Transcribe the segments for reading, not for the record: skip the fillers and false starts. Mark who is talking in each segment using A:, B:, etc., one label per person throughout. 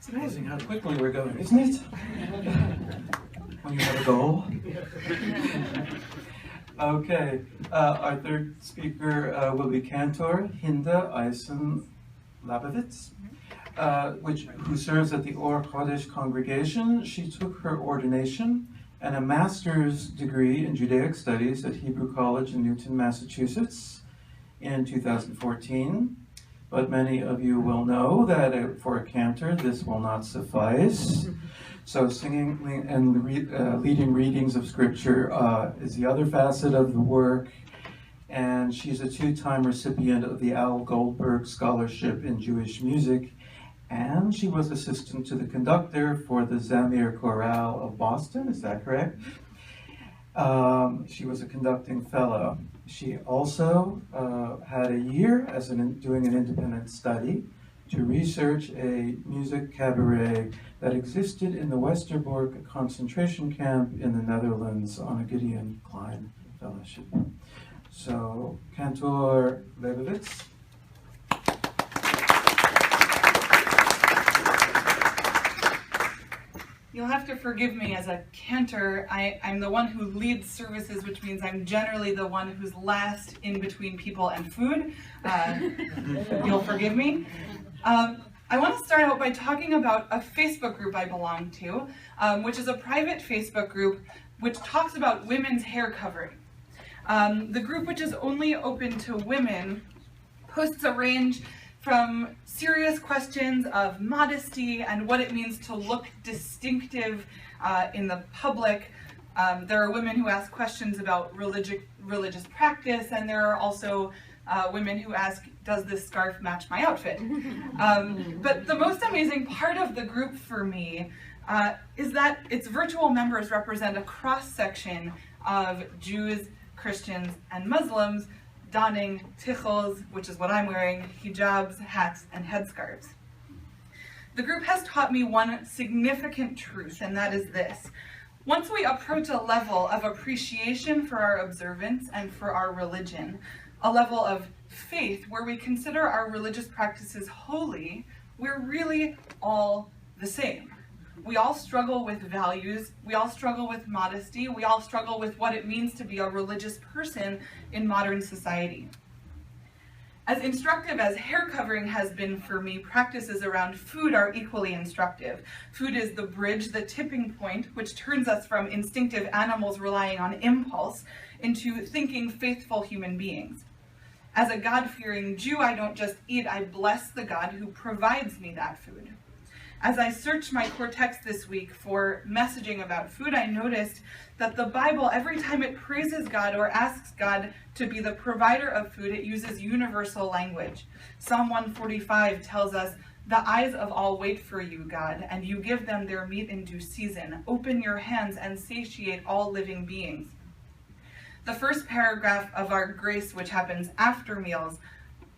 A: It's amazing how quickly we're going, isn't it? When you have a goal. Okay, our third speaker will be Cantor, Hinda Labovitz, who serves at the Kodesh congregation. She took her ordination and a master's degree in Judaic studies at Hebrew College in Newton, Massachusetts in 2014. But many of you will know that for a cantor, this will not suffice. So singing and leading readings of scripture is the other facet of the work. And she's a two-time recipient of the Al Goldberg Scholarship in Jewish Music. And she was assistant to the conductor for the Zamir Chorale of Boston, is that correct? She was a conducting fellow. She also had a year as doing an independent study to research a music cabaret that existed in the Westerbork concentration camp in the Netherlands on a Gideon Klein fellowship. So, Cantor Labovitz.
B: You'll have to forgive me as a cantor. I'm the one who leads services, which means I'm generally the one who's last in between people and food. You'll forgive me. I want to start out by talking about a Facebook group I belong to, which is a private Facebook group which talks about women's hair covering. The group, which is only open to women, posts a range from serious questions of modesty and what it means to look distinctive in the public. There are women who ask questions about religious practice, and there are also women who ask, does this scarf match my outfit? But the most amazing part of the group for me is that its virtual members represent a cross-section of Jews, Christians, and Muslims donning tichels, which is what I'm wearing, hijabs, hats, and headscarves. The group has taught me one significant truth, and that is this. Once we approach a level of appreciation for our observance and for our religion, a level of faith where we consider our religious practices holy, we're really all the same. We all struggle with values, we all struggle with modesty, we all struggle with what it means to be a religious person in modern society. As instructive as hair covering has been for me, practices around food are equally instructive. Food is the bridge, the tipping point, which turns us from instinctive animals relying on impulse into thinking, faithful human beings. As a God-fearing Jew, I don't just eat, I bless the God who provides me that food. As I searched my core text this week for messaging about food, I noticed that the Bible, every time it praises God or asks God to be the provider of food, it uses universal language. Psalm 145 tells us, "The eyes of all wait for you, God, and you give them their meat in due season. Open your hands and satiate all living beings." The first paragraph of our grace, which happens after meals,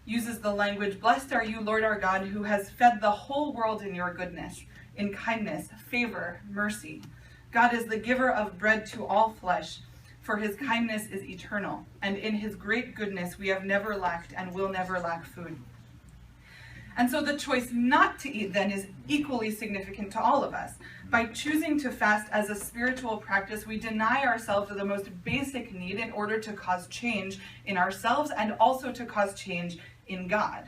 B: uses the language, "Blessed are you, Lord our God, who has fed the whole world in your goodness, in kindness, favor, mercy. God is the giver of bread to all flesh, for his kindness is eternal, and in his great goodness we have never lacked and will never lack food." And so the choice not to eat then is equally significant to all of us. By choosing to fast as a spiritual practice, we deny ourselves of the most basic need in order to cause change in ourselves and also to cause change in God.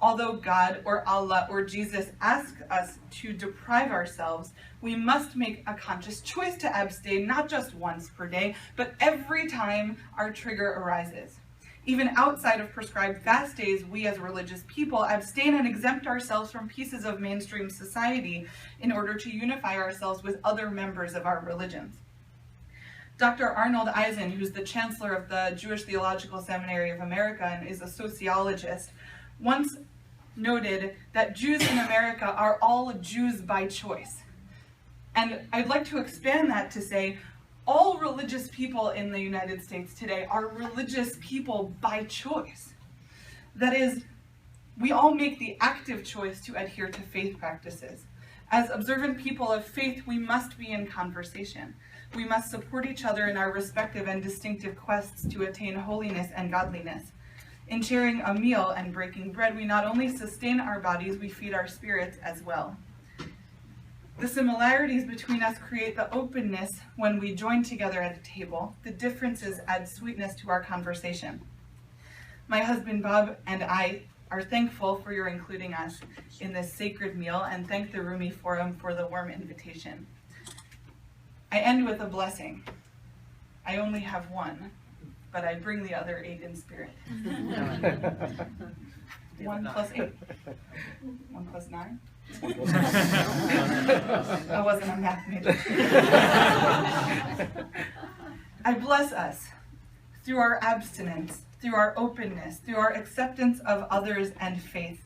B: Although God or Allah or Jesus ask us to deprive ourselves, we must make a conscious choice to abstain, not just once per day, but every time our trigger arises. Even outside of prescribed fast days, we as religious people abstain and exempt ourselves from pieces of mainstream society in order to unify ourselves with other members of our religions. Dr. Arnold Eisen, who's the chancellor of the Jewish Theological Seminary of America and is a sociologist, once noted that Jews in America are all Jews by choice. And I'd like to expand that to say, all religious people in the United States today are religious people by choice. That is, we all make the active choice to adhere to faith practices. As observant people of faith, we must be in conversation. We must support each other in our respective and distinctive quests to attain holiness and godliness. In sharing a meal and breaking bread, we not only sustain our bodies, we feed our spirits as well. The similarities between us create the openness when we join together at a table. The differences add sweetness to our conversation. My husband Bob and I are thankful for your including us in this sacred meal and thank the Rumi Forum for the warm invitation. I end with a blessing. I only have one, but I bring the other 8 in spirit. 1 plus 8. 1 plus 9. I wasn't a math major. I bless us through our abstinence, through our openness, through our acceptance of others and faith,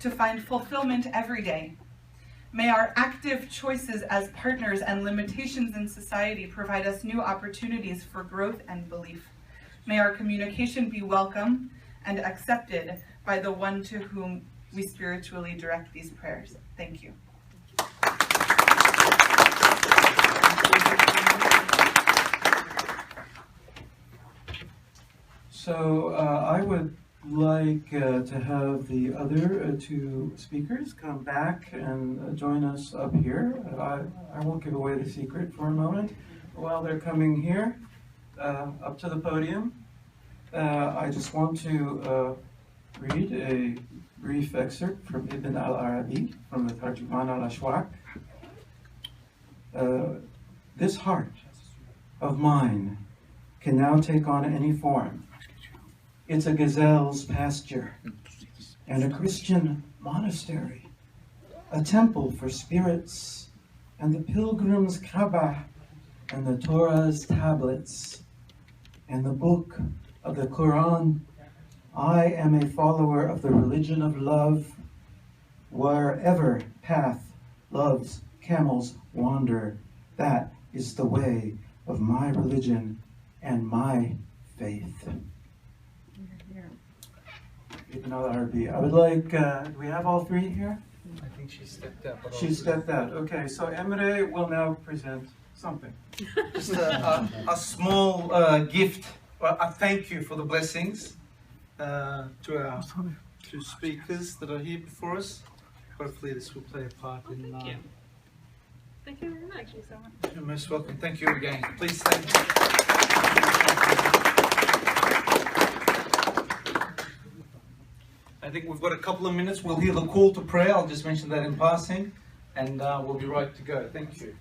B: to find fulfillment every day. May our active choices as partners and limitations in society provide us new opportunities for growth and belief. May our communication be welcome and accepted by the one to whom we spiritually direct these prayers. Thank you.
A: So I would like to have the other 2 speakers come back and join us up here. I won't give away the secret for a moment. While they're coming here, up to the podium, I just want to read a brief excerpt from Ibn al-Arabi, from the Tarjuman al-Ashwaq. This heart of mine can now take on any form. It's a gazelle's pasture and a Christian monastery, a temple for spirits, and the pilgrim's Kaaba, and the Torah's tablets, and the book of the Quran. I am a follower of the religion of love. Wherever path love's camels wander, that is the way of my religion and my faith. Ibn al-Arabi. I would like, do we have all 3 here?
C: I think she stepped out.
A: She stepped out. Okay, so Emre will now present something.
C: Just a small gift. Well, I thank you for the blessings to our 2 speakers that are here before us. Hopefully this will play a part in...
D: Thank you. Thank you very much. Thank you so much.
C: You're most welcome. Thank you again. Please stand. I think we've got a couple of minutes. We'll hear the call to prayer. I'll just mention that in passing, and we'll be right to go. Thank you.